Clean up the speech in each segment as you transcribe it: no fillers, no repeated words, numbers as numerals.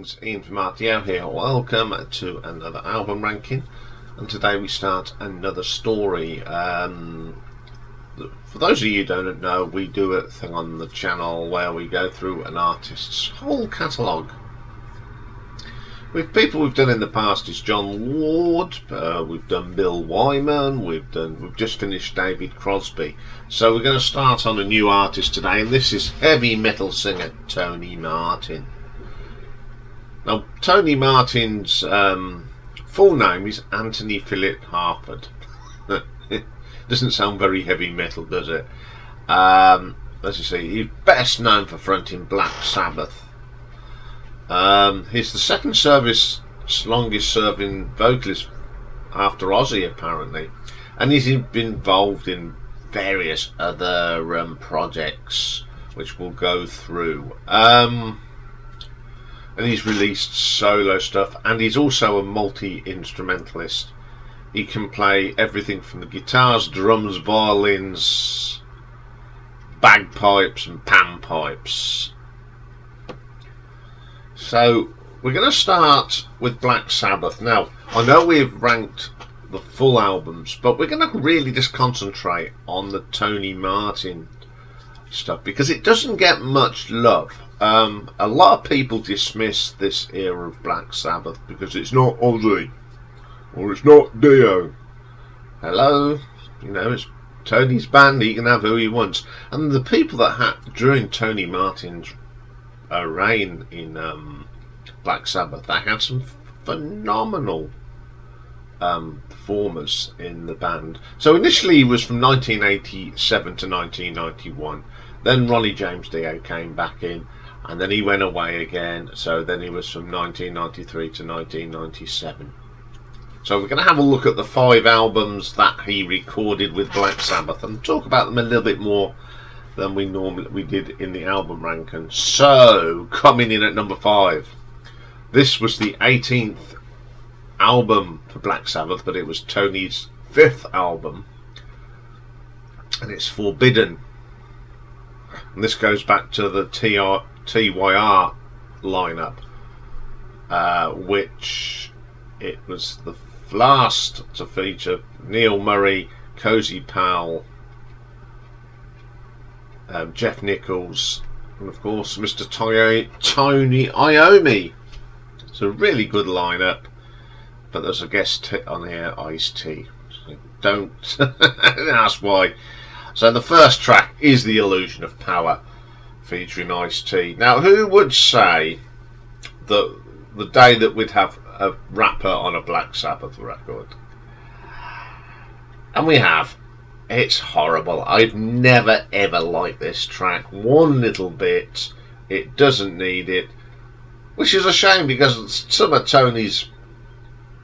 greetings, Ian from RTO here. Welcome to another album ranking, and today we start another story. For those of you who don't know, we do a thing on the channel where we go through an artist's whole catalogue. With people we've done in the past is John Ward, we've done Bill Wyman, we've just finished David Crosby. So we're going to start on a new artist today, and this is heavy metal singer Tony Martin. Now, Tony Martin's full name is Anthony Philip Harford. It doesn't sound very heavy metal, does it? As you see, he's best known for fronting Black Sabbath. He's the second longest serving vocalist after Ozzy, apparently, and he's been involved in various other projects which we'll go through. And he's released solo stuff, and he's also a multi-instrumentalist. He can play everything from the guitars, drums, violins, bagpipes and panpipes. So we're going to start with Black Sabbath. Now, I know we've ranked the full albums, but we're going to really just concentrate on the Tony Martin stuff because it doesn't get much love. A lot of people dismiss this era of Black Sabbath because it's not Ozzy or it's not Dio. Hello, you know, it's Tony's band. He can have who he wants. And the people that had during Tony Martin's reign in Black Sabbath, they had some phenomenal performers in the band. So initially he was from 1987 to 1991. Then Ronnie James Dio came back in, and then he went away again. So then he was from 1993 to 1997. So we're going to have a look at the 5 albums that he recorded with Black Sabbath and talk about them a little bit more than we did in the album ranking. So coming in at number 5, this was the 18th album for Black Sabbath, but it was Tony's 5th album, and it's Forbidden. And this goes back to the TYR lineup, which it was the last to feature Neil Murray, Cozy Powell, Jeff Nichols, and of course Mr. Tony Iommi. It's a really good lineup, but there's a guest on here, Ice-T. So don't ask why. So the first track is The Illusion of Power, featuring Ice-T. Now, who would say that the day that we'd have a rapper on a Black Sabbath record? And we have. It's horrible. I've never ever liked this track one little bit. It doesn't need it, which is a shame because some of Tony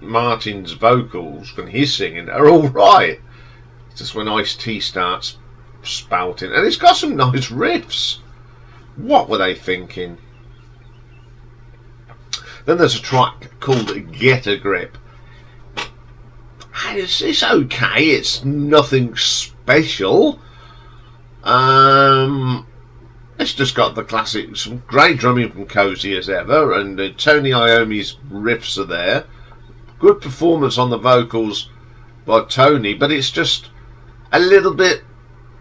Martin's vocals when he's singing are all right. It's just when Ice-T starts spouting, and it's got some nice riffs. What were they thinking? Then there's a track called Get a Grip. It's okay, it's nothing special. It's just got the classic, some great drumming from Cozy as ever, and Tony Iommi's riffs are there. Good performance on the vocals by Tony, but it's just a little bit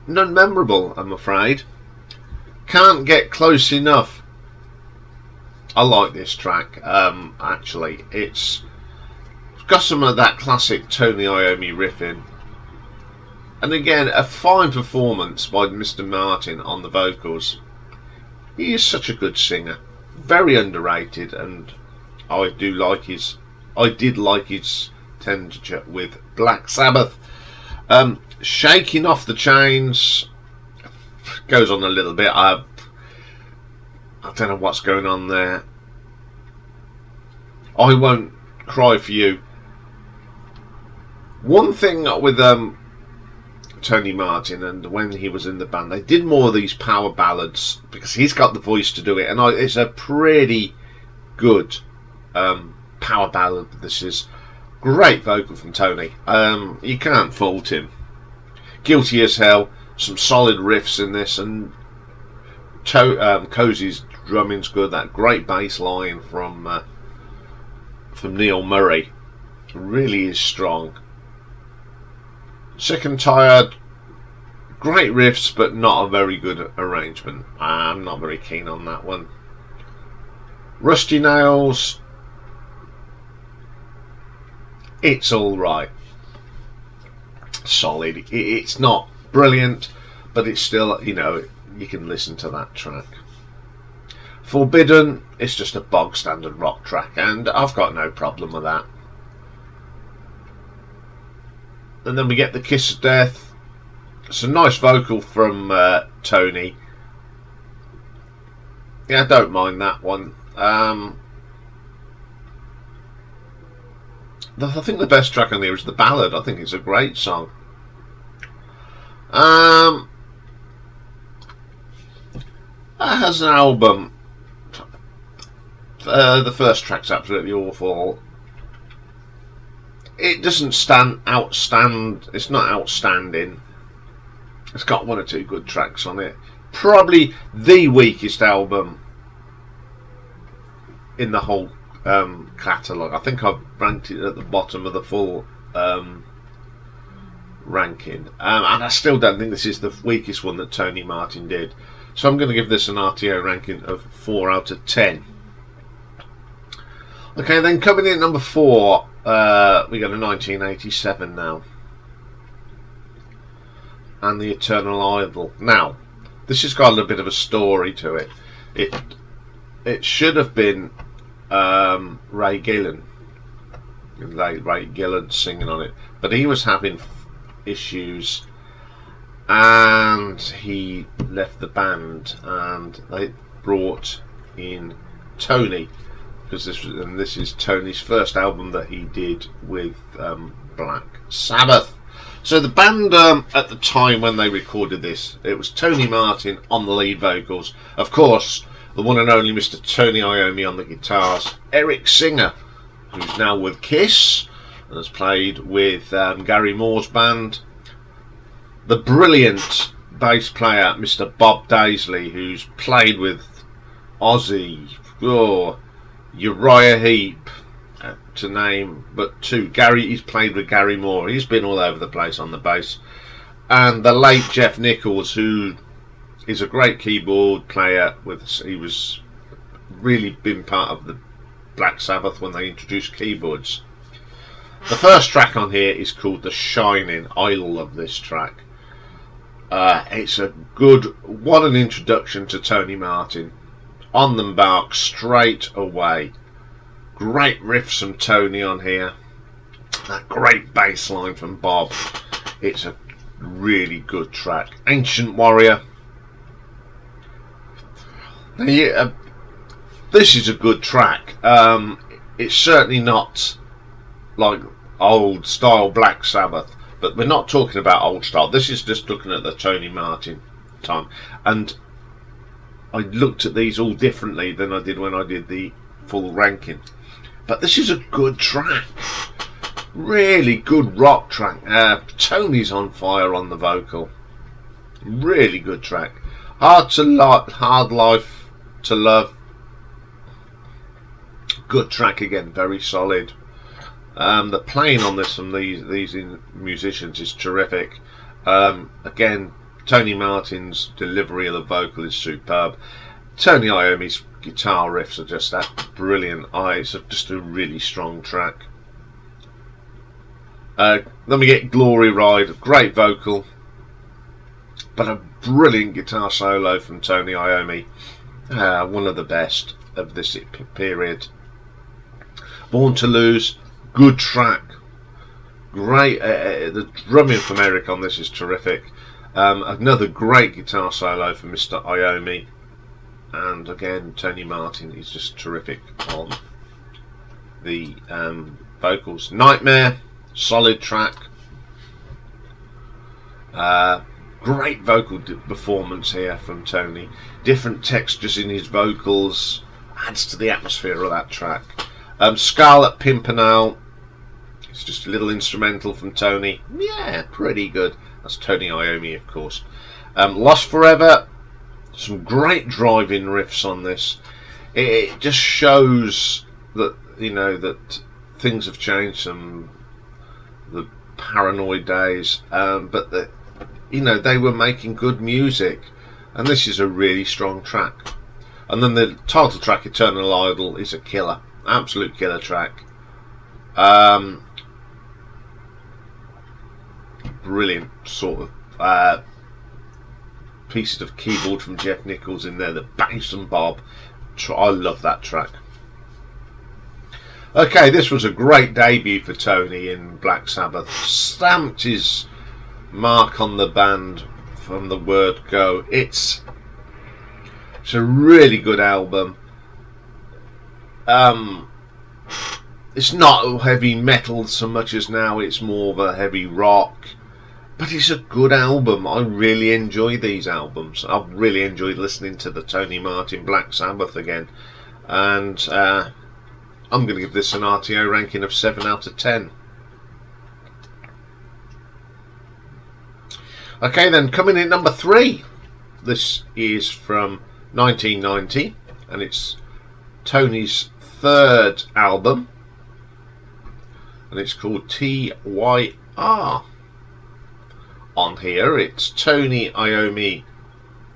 non-memorable, I'm afraid. Can't get close enough. I like this track, actually. It's got some of that classic Tony Iommi riffing. And again, a fine performance by Mr. Martin on the vocals. He is such a good singer. Very underrated, and I did like his tenure with Black Sabbath. Shaking Off the Chains goes on a little bit. I don't know what's going on there. I Won't Cry For You. One thing with Tony Martin, and when he was in the band, they did more of these power ballads because he's got the voice to do it, and it's a pretty good power ballad. This is great vocal from Tony. You can't fault him. Guilty as Hell, some solid riffs in this, and Cozy's drumming's good. That great bass line from Neil Murray really is strong. Sick and Tired, great riffs, but not a very good arrangement. I'm not very keen on that one. Rusty Nails, it's all right. Solid. It's not brilliant, but it's still, you know, you can listen to that track. Forbidden, it's just a bog standard rock track, and I've got no problem with that. And then we get the Kiss of Death. It's a nice vocal from Tony. Yeah, I don't mind that one. I think the best track on there is the ballad. I think it's a great song. As an album, the first track's absolutely awful. It doesn't it's not outstanding. It's got one or two good tracks on it. Probably the weakest album in the whole catalogue. I think I've ranked it at the bottom of the full ranking, and I still don't think this is the weakest one that Tony Martin did. So I'm going to give this an RTO ranking of 4 out of 10. Okay, then coming in at number 4, we got a 1987 now, and The Eternal Idol. Now, this has got a bit of a story to it. It should have been Ray Gillan singing on it, but he was having issues, and he left the band, and they brought in Tony, because this is Tony's first album that he did with Black Sabbath. So the band, at the time when they recorded this, it was Tony Martin on the lead vocals, of course the one and only Mr. Tony Iommi on the guitars, Eric Singer, who's now with Kiss and has played with Gary Moore's band, the brilliant bass player Mr. Bob Daisley, who's played with Ozzy, Uriah Heep, to name but two. He's played with Gary Moore. He's been all over the place on the bass. And the late Jeff Nichols, who is a great keyboard player. He was really been part of the Black Sabbath when they introduced keyboards. The first track on here is called The Shining. I love this track. It's a good, what an introduction to Tony Martin. On the mark straight away. Great riffs from Tony on here. That great bass line from Bob. It's a really good track. Ancient Warrior. Now, this is a good track. It's certainly not like old style Black Sabbath, but we're not talking about old style. This is just looking at the Tony Martin time, and I looked at these all differently than I did when I did the full ranking. But this is a good track, really good rock track. Tony's on fire on the vocal, really good track. Hard Life to Love, good track again, very solid. The playing on this from these musicians is terrific. Again, Tony Martin's delivery of the vocal is superb. Tony Iommi's guitar riffs are just that brilliant. It's just a really strong track. Then we get Glory Ride, great vocal, but a brilliant guitar solo from Tony Iommi. One of the best of this period. Born to Lose, good track. Great. The drumming from Eric on this is terrific. Another great guitar solo from Mr. Iommi. And again, Tony Martin is just terrific on the vocals. Nightmare, solid track. Great vocal performance here from Tony. Different textures in his vocals, adds to the atmosphere of that track. Scarlet Pimpernel, it's just a little instrumental from Tony. Yeah, pretty good. That's Tony Iommi, of course. Lost Forever, Some great driving riffs on this. It just shows that, that things have changed from the Paranoid days, but that, they were making good music, and this is a really strong track. And then the title track, Eternal Idol, is a killer, absolute killer track. Brilliant sort of pieces of keyboard from Jeff Nichols in there, the bass and bob. I love that track. Okay, this was a great debut for Tony in Black Sabbath. Stamped his mark on the band from the word go. It's a really good album. It's not heavy metal so much as now it's more of a heavy rock, but it's a good album. I really enjoy these albums. I've really enjoyed listening to the Tony Martin Black Sabbath again, and I'm going to give this an RTO ranking of 7 out of 10. Okay then, coming in number 3. This is from 1990, and it's Tony's 3rd album, and it's called TYR. On here it's Tony Iommi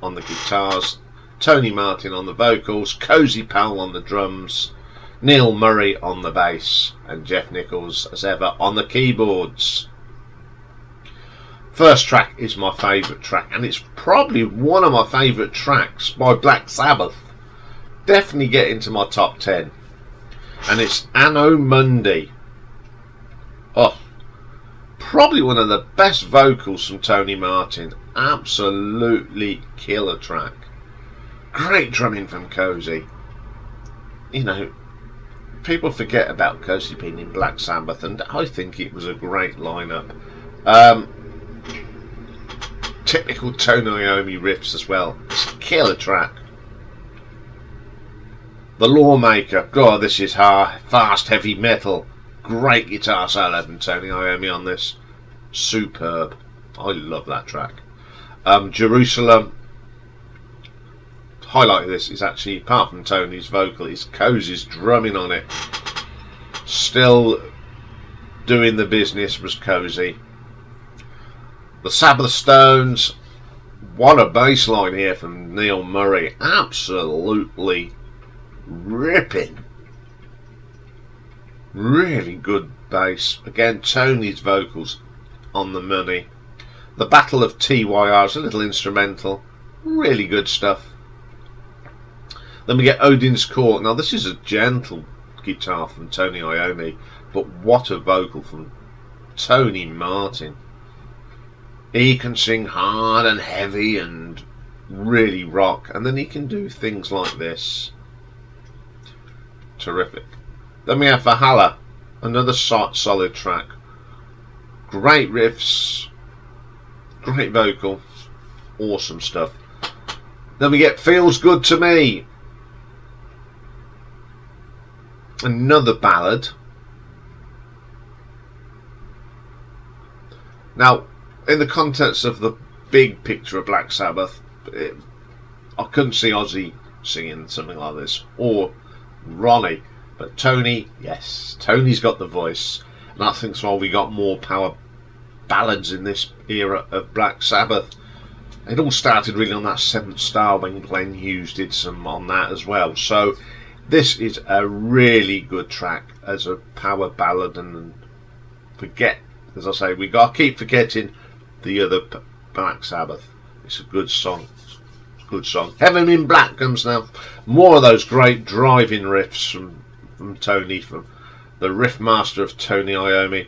on the guitars, Tony Martin on the vocals, Cozy Powell on the drums, Neil Murray on the bass, and Jeff Nichols as ever on the keyboards. First track is my favourite track, and it's probably one of my favourite tracks by Black Sabbath. Definitely get into my top 10. And it's Anno Mundi. Oh, probably one of the best vocals from Tony Martin. Absolutely killer track. Great drumming from Cozy. People forget about Cozy being in Black Sabbath, and I think it was a great lineup. Typical Tony Iommi riffs as well. It's a killer track. The Lawmaker. God, this is hard, fast, heavy metal. Great guitar solo from Tony Iommi on this. Superb. I love that track. Jerusalem. Highlight of this is actually, apart from Tony's vocal, is Cozy's drumming on it. Still doing the business was Cozy. The Sabbath Stones. What a bass line here from Neil Murray. Absolutely ripping. Really good bass. Again, Tony's vocals on the money. The Battle of TYR is a little instrumental. Really good stuff. Then we get Odin's Court. Now this is a gentle guitar from Tony Iommi, but what a vocal from Tony Martin. He can sing hard and heavy and really rock, and then he can do things like this. Terrific. Then we have Valhalla, another solid track. Great riffs, great vocal, awesome stuff. Then we get Feels Good to Me, another ballad. Now, in the context of the big picture of Black Sabbath, I couldn't see Ozzy singing something like this, or Ronnie, but Tony, yes, Tony's got the voice, and I think that's why we got more power ballads in this era of Black Sabbath. It all started really on that Seventh Star when Glenn Hughes did some on that as well. So this is a really good track as a power ballad, and forget, as I say, we got to keep forgetting the other Black Sabbath. It's a good song. Good song. Heaven in Black comes now. More of those great driving riffs from Tony, from the riff master of Tony Iommi.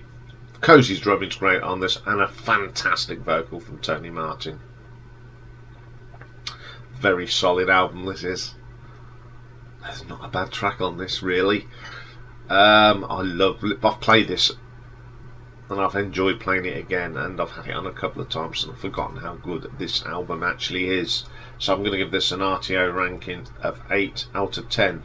Cozy's drumming's great on this, and a fantastic vocal from Tony Martin. Very solid album this is. There's not a bad track on this really. I've played this and I've enjoyed playing it again, and I've had it on a couple of times and I've forgotten how good this album actually is. So I'm going to give this an RTO ranking of 8 out of 10.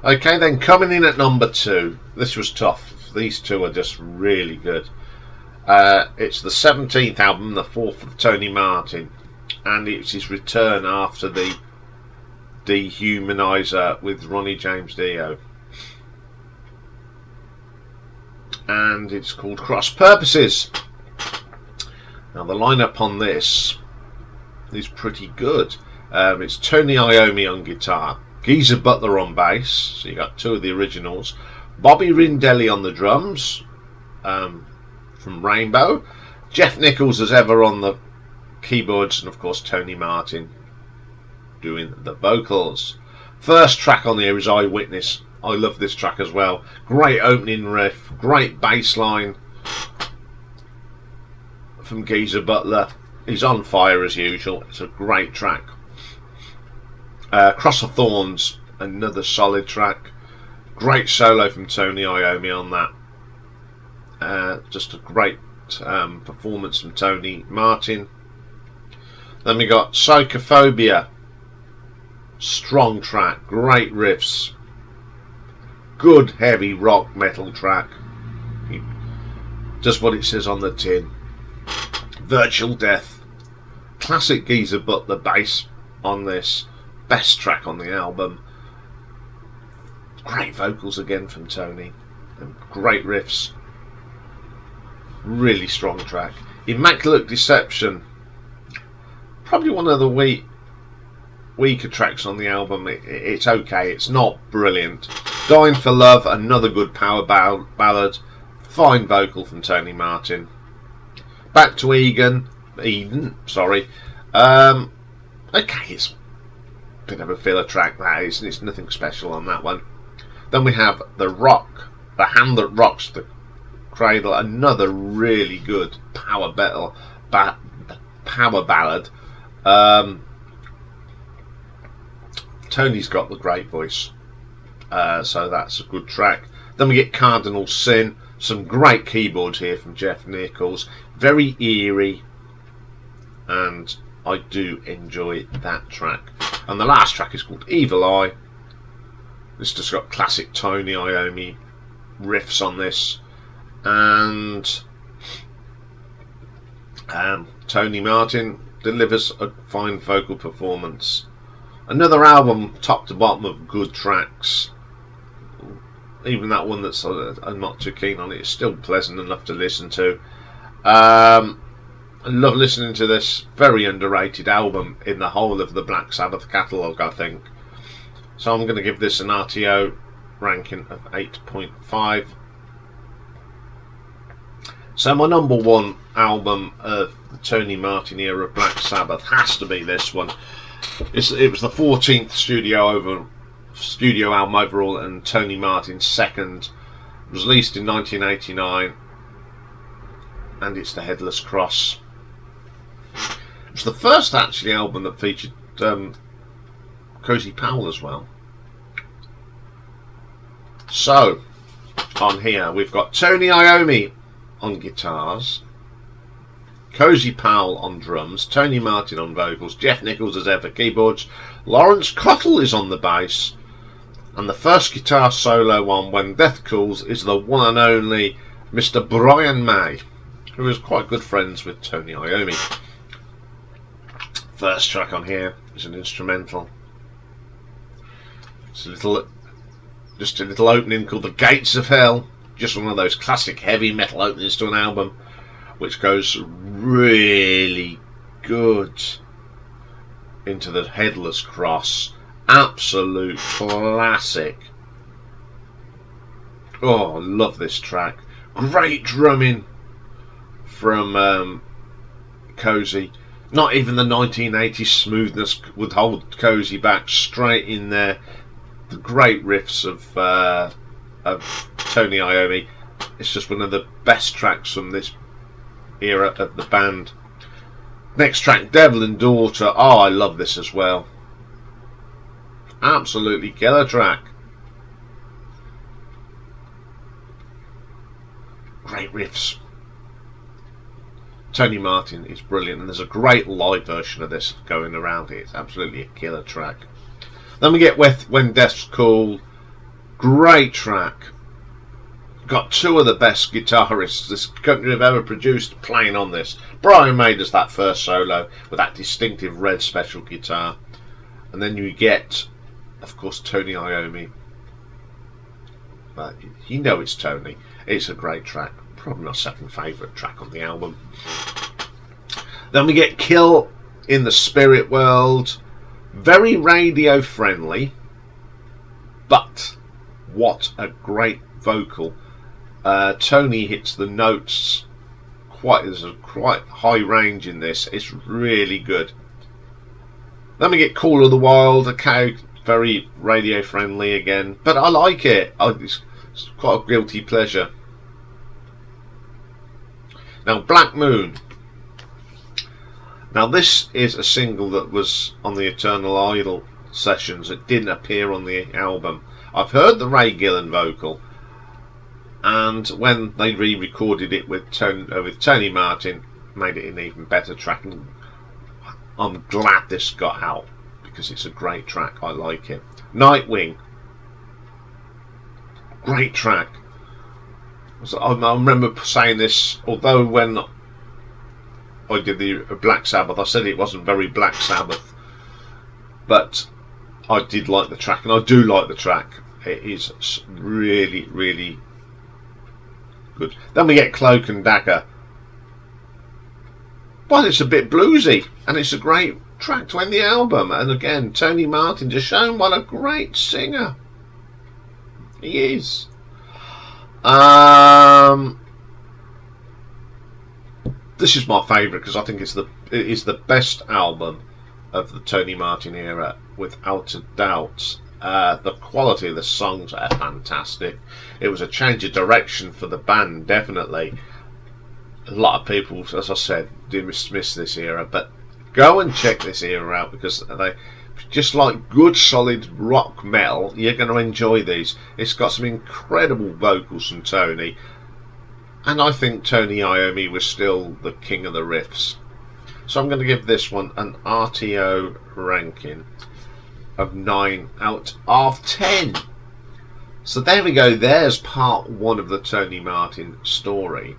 Okay then, coming in at number 2. This was tough. These two are just really good. It's the 17th album, the 4th of Tony Martin, and it's his return after the Dehumanizer with Ronnie James Dio. And it's called Cross Purposes. Now the lineup on this is pretty good. It's Tony Iommi on guitar, Geezer Butler on bass, so you got two of the originals, Bobby Rindelli on the drums from Rainbow, Jeff Nichols as ever on the keyboards, and of course Tony Martin doing the vocals. First track on here is Eyewitness. I love this track as well. Great opening riff, great bass line from Geezer Butler. He's on fire as usual. It's a great track. Cross of Thorns, another solid track. Great solo from Tony Iommi on that. Just a great performance from Tony Martin. Then we got Psychophobia. Strong track, great riffs. Good heavy rock metal track. Just what it says on the tin. Virtual Death. Classic Geezer Butler bass on this. Best track on the album. Great vocals again from Tony. And great riffs. Really strong track. Immaculate Deception. Probably one of the weaker tracks on the album. It's okay. It's not brilliant. Dying for Love, another good power ballad. Fine vocal from Tony Martin. Back to Eden. Okay, it's a bit of a filler track, that is. It's nothing special on that one. Then we have The Hand That Rocks the Cradle, another really good power ballad. Tony's got the great voice, so that's a good track. Then we get Cardinal Sin. Some great keyboards here from Jeff Nichols. Very eerie, and I do enjoy that track. And the last track is called Evil Eye. It's just got classic Tony Iommi riffs on this, and Tony Martin delivers a fine vocal performance. Another album top to bottom of good tracks. Even that one that's I'm not too keen on, it's still pleasant enough to listen to. I love listening to this. Very underrated album in the whole of the Black Sabbath catalogue, I think. So I'm going to give this an RTO ranking of 8.5. So my number one album of the Tony Martin era of Black Sabbath has to be this one. It was the 14th studio album overall, and Tony Martin's second. It was released in 1989, and it's the Headless Cross. It was the first actually album that featured Cozy Powell as well. So on here we've got Tony Iommi on guitars, Cozy Powell on drums, Tony Martin on vocals, Jeff Nichols as ever keyboards, Lawrence Cottle is on the bass, and the first guitar solo on When Death Calls is the one and only Mr. Brian May, who is quite good friends with Tony Iommi. First track on here is an instrumental. It's just a little opening called The Gates of Hell. Just one of those classic heavy metal openings to an album, which goes really good into the Headless Cross. Absolute classic. Oh, I love this track. Great drumming from Cozy. Not even the 1980s smoothness would hold Cozy back. Straight in there. The great riffs of Tony Iommi. It's just one of the best tracks from this era of the band. Next track, Devil and Daughter. Oh, I love this as well. Absolutely killer track. Great riffs. Tony Martin is brilliant, and there's a great live version of this going around here. It's absolutely a killer track. Then we get When Death's Call. Great track. got two of the best guitarists this country have ever produced playing on this. Brian May does that first solo with that distinctive red special guitar, and then you get, of course, Tony Iommi. But you know it's Tony. It's a great track. Probably my second favourite track on the album. Then we get Kill in the Spirit World. Very radio friendly, but what a great vocal. Tony hits the notes there's a quite high range in this. It's really good. Then we get Call of the Wild. Okay, very radio friendly again, but I like it. It's quite a guilty pleasure. Now Black Moon. Now this is a single that was on the Eternal Idol sessions. It didn't appear on the album. I've heard the Ray Gillan vocal, and when they re-recorded it with Tony Martin, made it an even better track. And I'm glad this got out because it's a great track. I like it. Nightwing, great track. I remember saying this, although when I did the Black Sabbath, I said it wasn't very Black Sabbath, but I did like the track, and I do like the track. It is really, really good. Then we get Cloak and Dagger. Well, it's a bit bluesy, and it's a great track to end the album. And again, Tony Martin just shown what a great singer he is. This is my favourite because I think it is the best album of the Tony Martin era, without a doubt. The quality of the songs are fantastic. It was a change of direction for the band, definitely. A lot of people, as I said, do dismiss this era, but go and check this era out because they just like good solid rock metal. You're going to enjoy these. It's got some incredible vocals from Tony, and I think Tony Iommi was still the king of the riffs. So I'm going to give this one an RTO ranking of 9 out of 10. So there we go. There's part 1 of the Tony Martin story.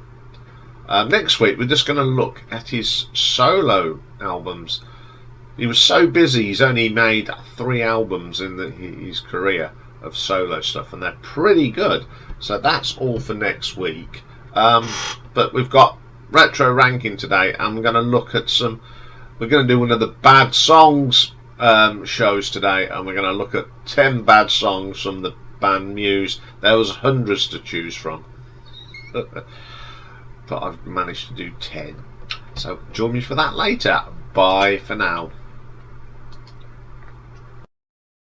Next week we're just going to look at his solo albums. He was so busy, he's only made 3 albums in his career of solo stuff, and they're pretty good. So that's all for next week. But we've got retro ranking today, and we're going to look at we're going to do one of the bad songs shows today, and we're going to look at 10 bad songs from the band Muse. There was hundreds to choose from. But I've managed to do 10. So join me for that later. Bye for now.